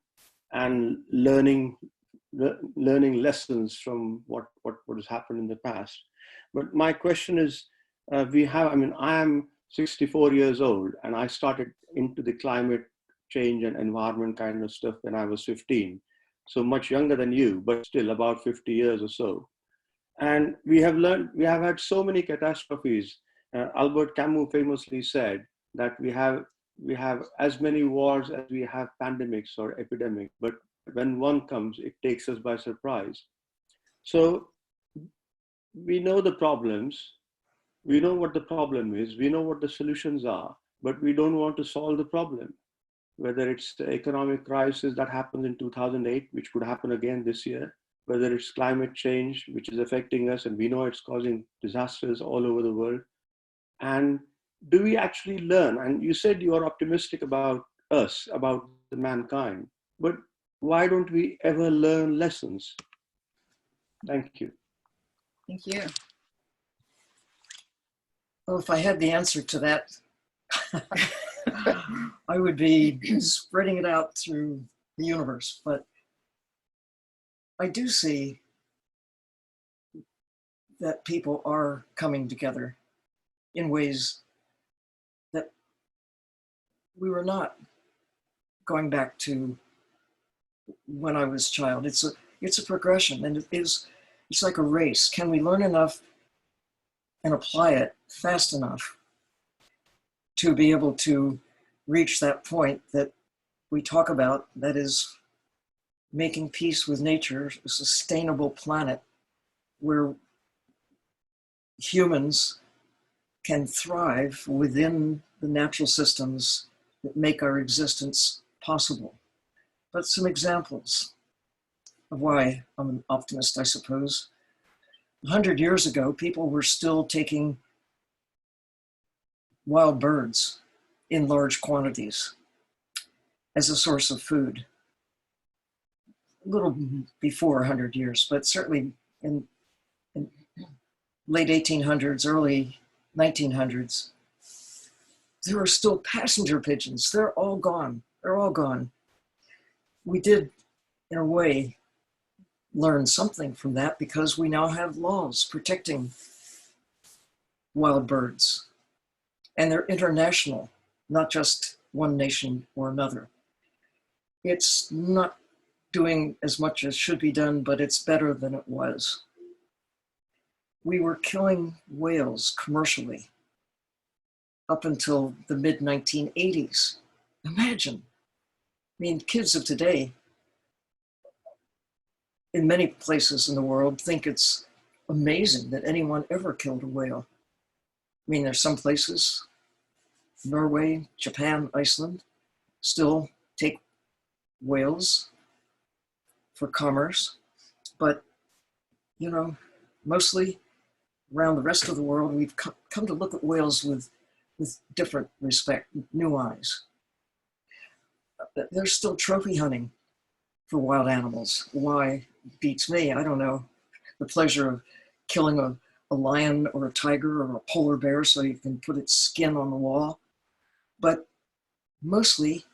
and learning lessons from what has happened in the past. But my question is, I am 64 years old, and I started into the climate change and environment kind of stuff when I was 15. So much younger than you, but still about 50 years or so. And we have had so many catastrophes. Albert Camus famously said that we have as many wars as we have pandemics or epidemics, but when one comes, it takes us by surprise. So we know the problems, we know what the problem is, we know what the solutions are, but we don't want to solve the problem. Whether it's the economic crisis that happened in 2008, which could happen again this year, whether it's climate change, which is affecting us, and we know it's causing disasters all over the world. And do we actually learn? And you said you are optimistic about us, about the mankind, but why don't we ever learn lessons? Thank you. Thank you. Well, if I had the answer to that, I would be spreading it out through the universe. But I do see that people are coming together in ways that we were not going back to when I was a child. It's a progression, and it's like a race. Can we learn enough and apply it fast enough to be able to reach that point that we talk about, that is making peace with nature, a sustainable planet where humans can thrive within the natural systems that make our existence possible. But some examples of why I'm an optimist, I suppose. 100 years ago, people were still taking wild birds in large quantities as a source of food. A little before 100 years, but certainly in late 1800s, early 1900s, there were still passenger pigeons. They're all gone. They're all gone. We did, in a way, learn something from that because we now have laws protecting wild birds. And they're international, not just one nation or another. It's not doing as much as should be done, but it's better than it was. We were killing whales commercially up until the mid-1980s. Imagine, mean, kids of today, in many places in the world, think it's amazing that anyone ever killed a whale. I mean, there's some places, Norway, Japan, Iceland, still take whales for commerce. But, you know, mostly around the rest of the world, we've come to look at whales with different respect, new eyes. There's still trophy hunting for wild animals. Why beats me, I don't know. The pleasure of killing a lion or a tiger or a polar bear so you can put its skin on the wall. But mostly,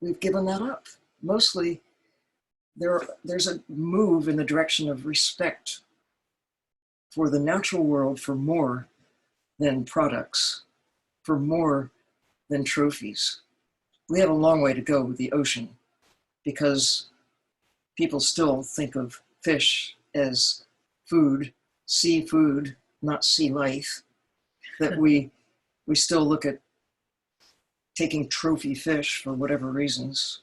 we've given that up. Mostly, there's a move in the direction of respect for the natural world for more than products, for more than trophies. We have a long way to go with the ocean because people still think of fish as food, seafood, not sea life. That we still look at taking trophy fish for whatever reasons,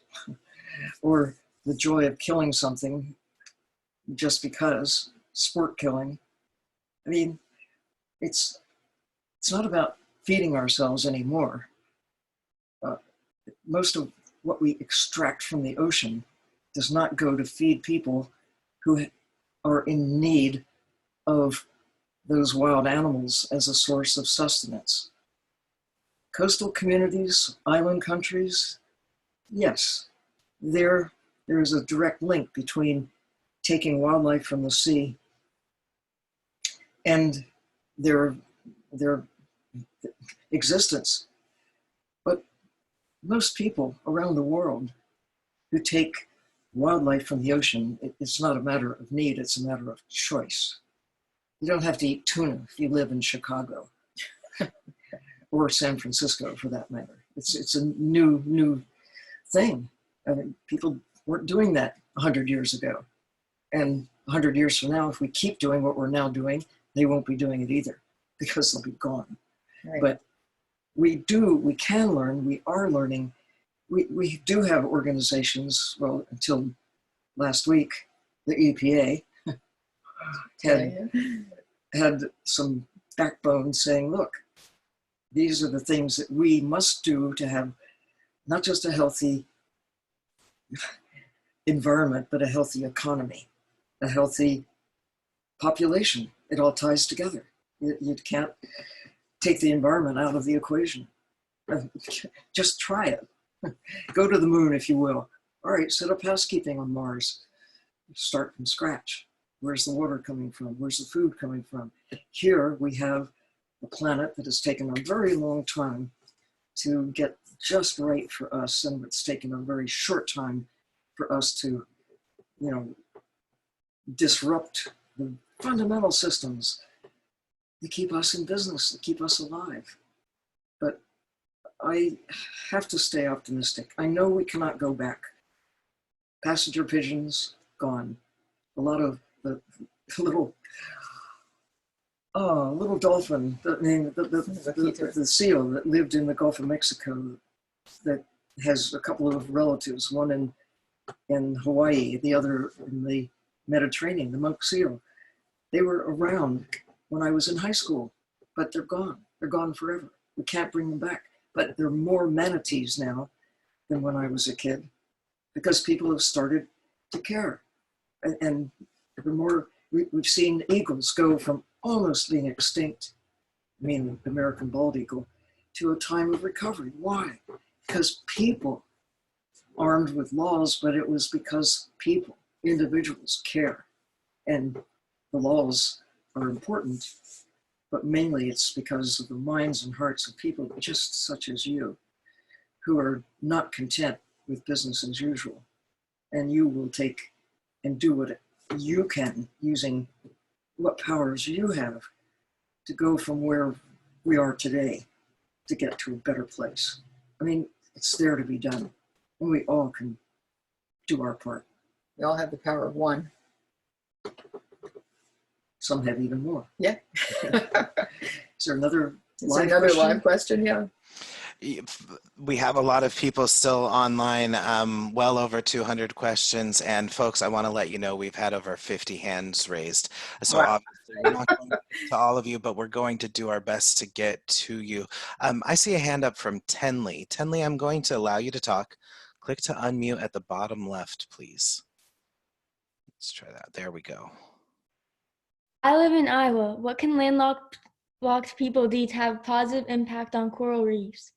or the joy of killing something just because, sport killing. I mean, it's not about feeding ourselves anymore. Most of what we extract from the ocean does not go to feed people who are in need of those wild animals as a source of sustenance. Coastal communities, island countries, yes, there is a direct link between taking wildlife from the sea and their existence. But most people around the world who take wildlife from the ocean, it's not a matter of need, it's a matter of choice. You don't have to eat tuna if you live in Chicago or San Francisco for that matter. It's a new thing. I mean, people weren't doing that 100 years ago. And 100 years from now, if we keep doing what we're now doing, they won't be doing it either because they'll be gone. Right. But we can learn, we are learning. We do have organizations, well, until last week, the EPA had some backbone saying, look, these are the things that we must do to have not just a healthy environment, but a healthy economy, a healthy population. It all ties together. You can't take the environment out of the equation. Just try it. Go to the moon, if you will. All right, set up housekeeping on Mars. Start from scratch. Where's the water coming from? Where's the food coming from? Here we have a planet that has taken a very long time to get just right for us, and it's taken a very short time for us to, disrupt the fundamental systems that keep us in business, that keep us alive. But I have to stay optimistic. I know we cannot go back. Passenger pigeons, gone. A lot of the little dolphin, the seal that lived in the Gulf of Mexico that has a couple of relatives, one in Hawaii, the other in the Mediterranean, the monk seal. They were around when I was in high school, but they're gone. They're gone forever. We can't bring them back. But there are more manatees now than when I was a kid because people have started to care. And the more, we've seen eagles go from almost being extinct, I mean, the American bald eagle, to a time of recovery. Why? Because people armed with laws, but it was because people, individuals care. And the laws are important, but mainly it's because of the minds and hearts of people just such as you, who are not content with business as usual. And you will take and do what you can using what powers you have to go from where we are today to get to a better place. I mean, it's there to be done, and we all can do our part. We all have the power of one. Some have even more. Yeah. Is there another live question? Yeah. We have a lot of people still online, well over 200 questions. And folks, I want to let you know we've had over 50 hands raised. So Wow. obviously we're not going to get to all of you, but we're going to do our best to get to you. I see a hand up from Tenley. Tenley, I'm going to allow you to talk. Click to unmute at the bottom left, please. Let's try that. There we go. I live in Iowa. What can landlocked people do to have positive impact on coral reefs?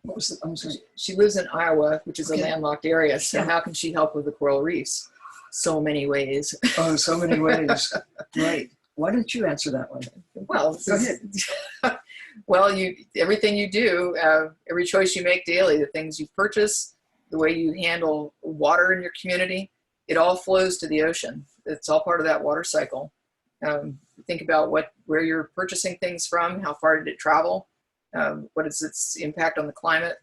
What was the, I'm sorry. She lives in Iowa, which is a Okay. landlocked area. So Yeah. how can she help with the coral reefs? So many ways. Oh, so many ways. Right. Why don't you answer that one? Well, Go ahead. well, everything you do, every choice you make daily, the things you purchase, the way you handle water in your community, it all flows to the ocean. It's all part of that water cycle. Think about where you're purchasing things from, how far did it travel, what is its impact on the climate.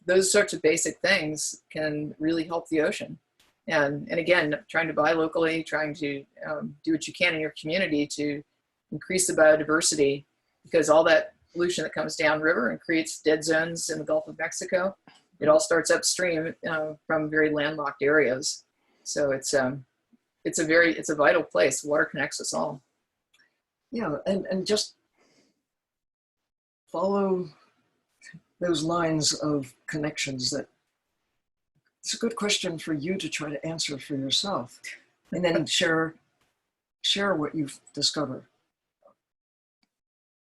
Those sorts of basic things can really help the ocean. And again, trying to buy locally, trying to do what you can in your community to increase the biodiversity, because all that pollution that comes downriver and creates dead zones in the Gulf of Mexico, it all starts upstream from very landlocked areas. So it's a vital place. Water connects us all. Yeah, and just follow those lines of connections. That it's a good question for you to try to answer for yourself, and then share what you've discovered.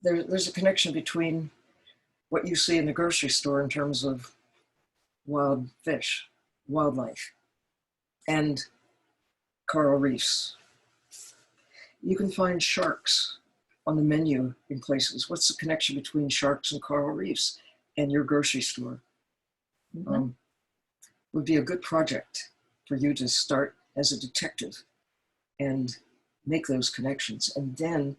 There's a connection between what you see in the grocery store in terms of wild fish, wildlife, and coral reefs. You can find sharks on the menu in places. What's the connection between sharks and coral reefs and your grocery store? Mm-hmm. Would be a good project for you to start as a detective and make those connections, and then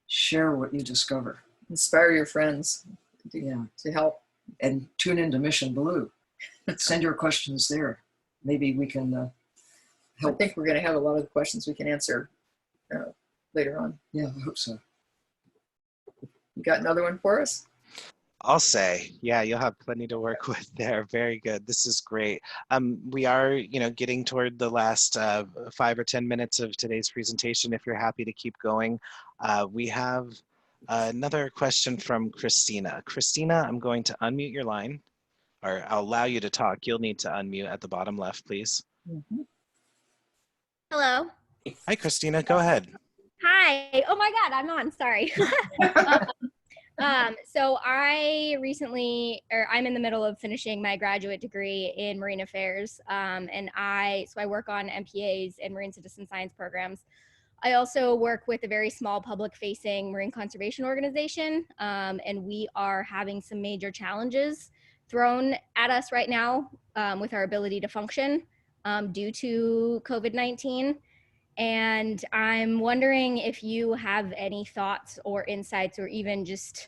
share what you discover. Inspire your friends Yeah, to help. and tune into Mission Blue. Send your questions there. Maybe we can I help. think we're going to have a lot of the questions we can answer later on. Yeah, I hope so. You got another one for us? I'll say, yeah, you'll have plenty to work with there. Very good. This is great. We are, getting toward the last 5 or 10 minutes of today's presentation. If you're happy to keep going, we have another question from Christina. Christina, I'm going to unmute your line, or I'll allow you to talk. You'll need to unmute at the bottom left, please. Mm-hmm. Hello. Hi, Christina. Go ahead. Hi. Oh my God, I'm on. Sorry. So I'm in the middle of finishing my graduate degree in marine affairs. And I work on MPAs and marine citizen science programs. I also work with a very small public facing marine conservation organization. And we are having some major challenges thrown at us right now with our ability to function due to COVID-19. And I'm wondering if you have any thoughts or insights, or even just,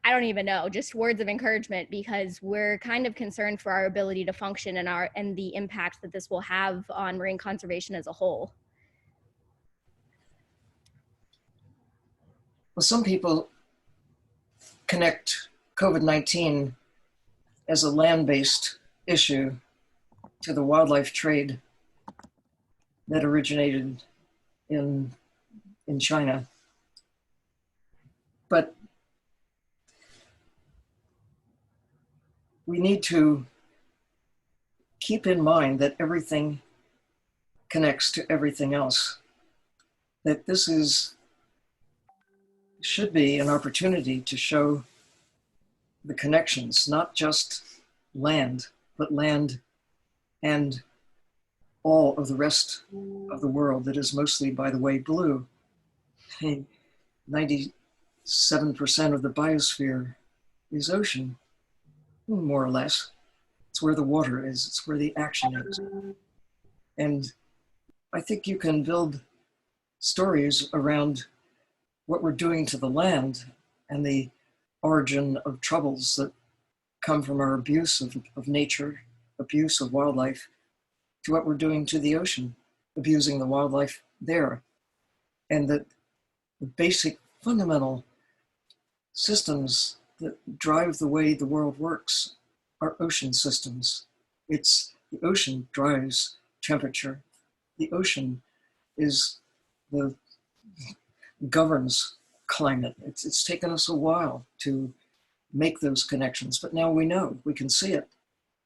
I don't even know, just words of encouragement, because we're kind of concerned for our ability to function and the impact that this will have on marine conservation as a whole. Well, some people connect COVID-19 as a land-based issue to the wildlife trade that originated in China. But we need to keep in mind that everything connects to everything else, that this should be an opportunity to show the connections, not just land, but land and all of the rest of the world that is mostly, by the way, blue. 97% of the biosphere is ocean, more or less. It's where the water is, it's where the action is. And I think you can build stories around what we're doing to the land and the origin of troubles that come from our abuse of nature, abuse of wildlife, to what we're doing to the ocean, abusing the wildlife there. And that the basic fundamental systems that drive the way the world works are ocean systems. It's the ocean drives temperature. The ocean is the governs climate. It's taken us a while to make those connections, but now we know, we can see it.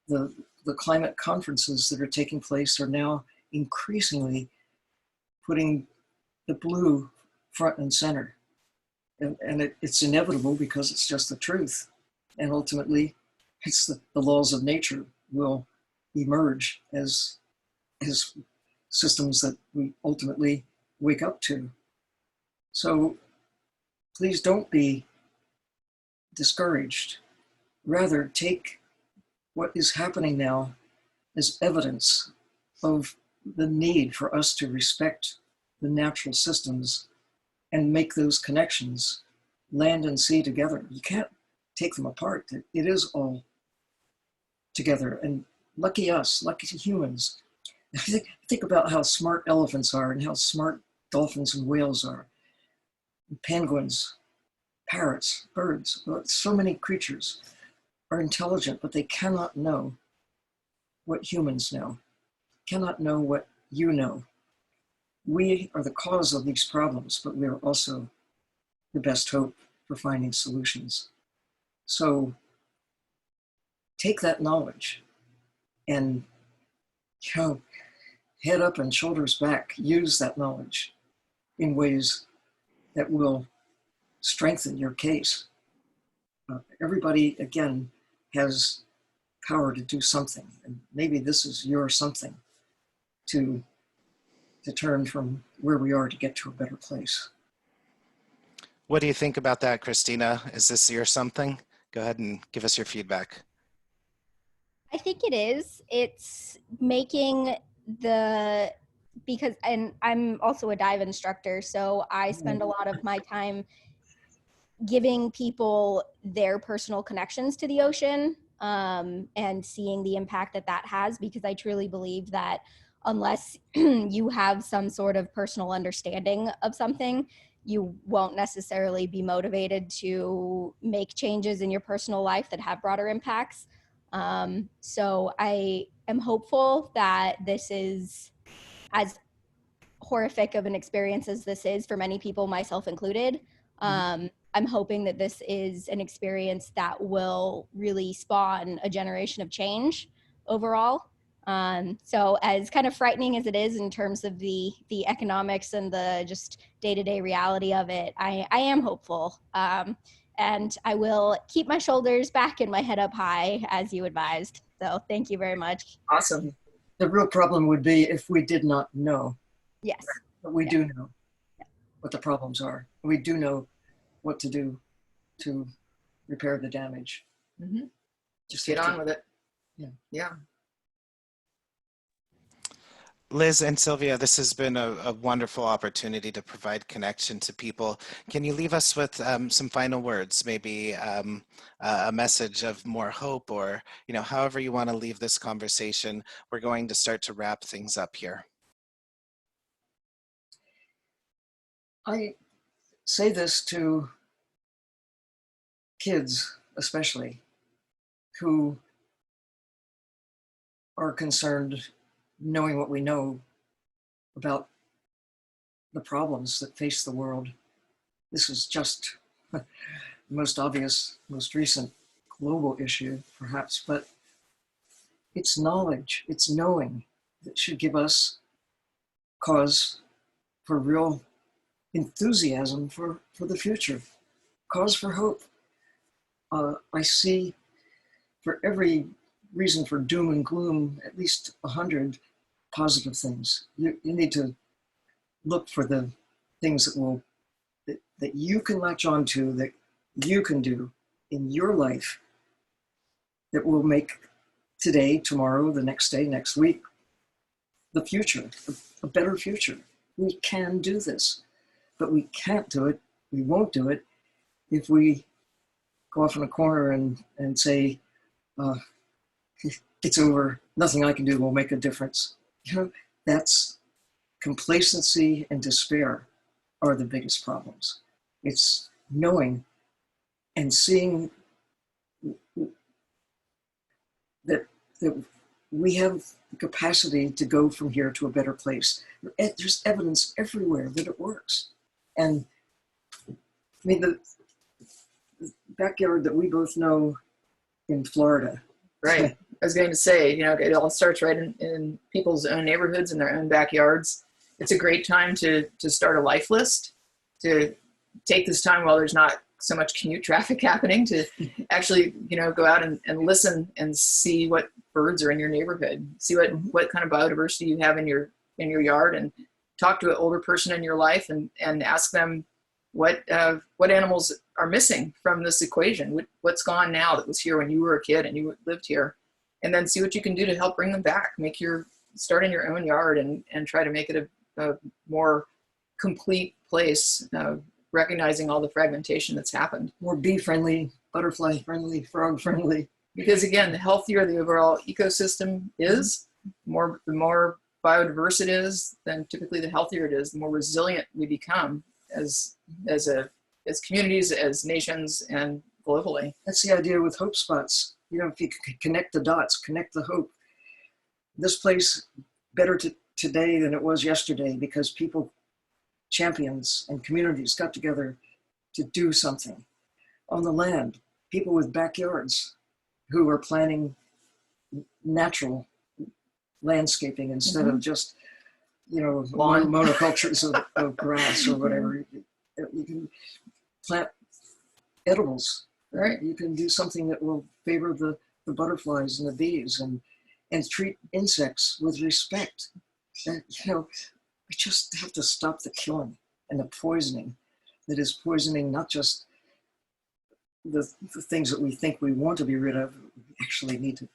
The climate conferences that are taking place are now increasingly putting the blue front and center. And it's inevitable because it's just the truth. And ultimately, it's the laws of nature will emerge as systems that we ultimately wake up to. So please don't be discouraged. Rather, take what is happening now as evidence of the need for us to respect the natural systems and make those connections, land and sea together. You can't take them apart. It is all together. And lucky us, lucky humans. Think about how smart elephants are and how smart dolphins and whales are. Penguins, parrots, birds, so many creatures are intelligent, but they cannot know what humans know, cannot know what you know. We are the cause of these problems, but we are also the best hope for finding solutions. So take that knowledge and, head up and shoulders back, use that knowledge in ways that will strengthen your case. Everybody, again, has power to do something, and maybe this is your something to turn from where we are to get to a better place. What do you think about that, Christina? Is this your something? Go ahead and give us your feedback. I think it is. It's making and I'm also a dive instructor, so I spend a lot of my time giving people their personal connections to the ocean, and seeing the impact that has, because I truly believe that unless you have some sort of personal understanding of something, you won't necessarily be motivated to make changes in your personal life that have broader impacts. So I am hopeful that this is, as horrific of an experience as this is for many people, myself included, I'm hoping that this is an experience that will really spawn a generation of change overall. So as kind of frightening as it is in terms of the economics and the just day-to-day reality of it, I am hopeful. And I will keep my shoulders back and my head up high, as you advised. So thank you very much. Awesome. The real problem would be if we did not know. Yes. But we do know what the problems are. We do know what to do to repair the damage. Mm-hmm. Just get on with it. Yeah. Liz and Sylvia, this has been a wonderful opportunity to provide connection to people. Can you leave us with some final words, maybe a message of more hope, or however you want to leave this conversation? We're going to start to wrap things up here. I say this to kids, especially, who are concerned, knowing what we know about the problems that face the world. This is just the most obvious, most recent global issue, perhaps, but it's knowledge, it's knowing that should give us cause for real enthusiasm for the future, cause for hope. I see for every reason for doom and gloom, at least 100 positive things. You need to look for the things that you can latch onto, that you can do in your life, that will make today, tomorrow, the next day, next week, the future, a better future. We can do this, but we can't do it, we won't do it, if we go off in a corner and say, it's over, nothing I can do will make a difference. That's complacency and despair are the biggest problems. It's knowing and seeing that we have the capacity to go from here to a better place. There's evidence everywhere that it works. And I mean, the backyard that we both know in Florida. Right. I was going to say, you know, it all starts right in people's own neighborhoods and their own backyards. It's a great time to start a life list, to take this time while there's not so much commute traffic happening, to actually, you know, go out and listen and see what birds are in your neighborhood, see what kind of biodiversity you have in your yard, and talk to an older person in your life and ask them what animals are missing from this equation, what's gone now that was here when you were a kid and you lived here, and then see what you can do to help bring them back. Start in your own yard and try to make it a more complete place, recognizing all the fragmentation that's happened. More bee friendly, butterfly friendly, frog friendly. Because again, the healthier the overall ecosystem is, the more biodiverse it is, then typically the healthier it is, the more resilient we become as communities, as nations, and globally. That's the idea with hope spots. You know, if you connect the dots, connect the hope. This place better today than it was yesterday because people, champions and communities got together to do something on the land. People with backyards who are planning natural landscaping instead of just, you know, monocultures of grass or whatever. You can plant edibles, right? You can do something that will favor the butterflies and the bees and treat insects with respect. And, you know, we just have to stop the killing and the poisoning that is poisoning not just the things that we think we want to be rid of. We actually need to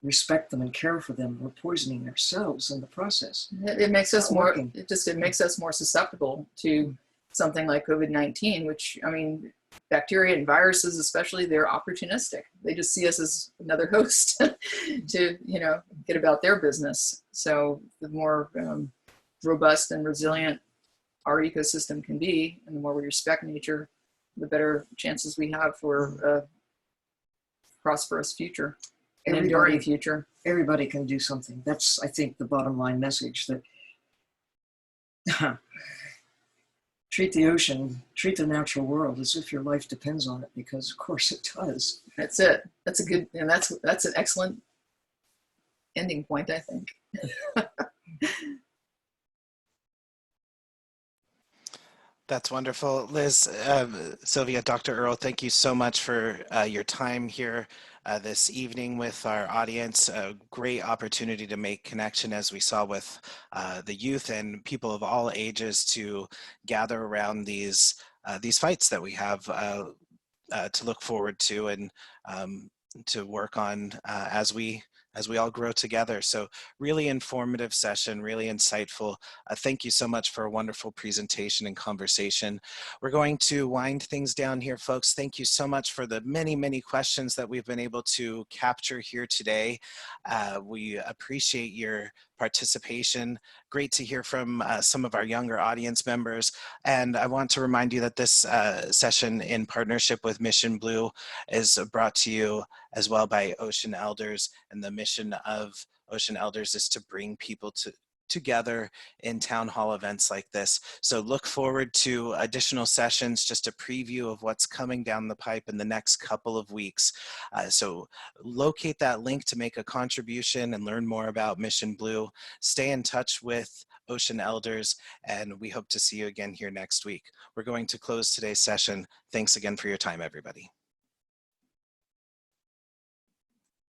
respect them and care for them. We're poisoning ourselves in the process. It makes us more, it makes us more susceptible to something like COVID-19, which, I mean, bacteria and viruses especially, they're opportunistic. They just see us as another host to, you know, get about their business. So the more robust and resilient our ecosystem can be, and the more we respect nature, the better chances we have for a prosperous future, an enduring future. Everybody can do something. That's, I think, the bottom line message, that treat the ocean, treat the natural world as if your life depends on it, because of course it does. That's it. That's a good, and that's an excellent ending point, I think. That's wonderful. Liz, Sylvia, Dr. Earle, thank you so much for your time here this evening with our audience. A great opportunity to make connection, as we saw with the youth and people of all ages, to gather around these fights that we have to look forward to and to work on as we all grow together. So really informative session, really insightful. Thank you so much for a wonderful presentation and conversation. We're going to wind things down here, folks. Thank you so much for the many, many questions that we've been able to capture here today. We appreciate your participation. Great to hear from some of our younger audience members. And I want to remind you that this session, in partnership with Mission Blue, is brought to you as well by Ocean Elders. And the mission of Ocean Elders is to bring people together in town hall events like this. So look forward to additional sessions, just a preview of what's coming down the pipe in the next couple of weeks. So locate that link to make a contribution and learn more about Mission Blue. Stay in touch with Ocean Elders, and we hope to see you again here next week. We're going to close today's session. Thanks again for your time, everybody.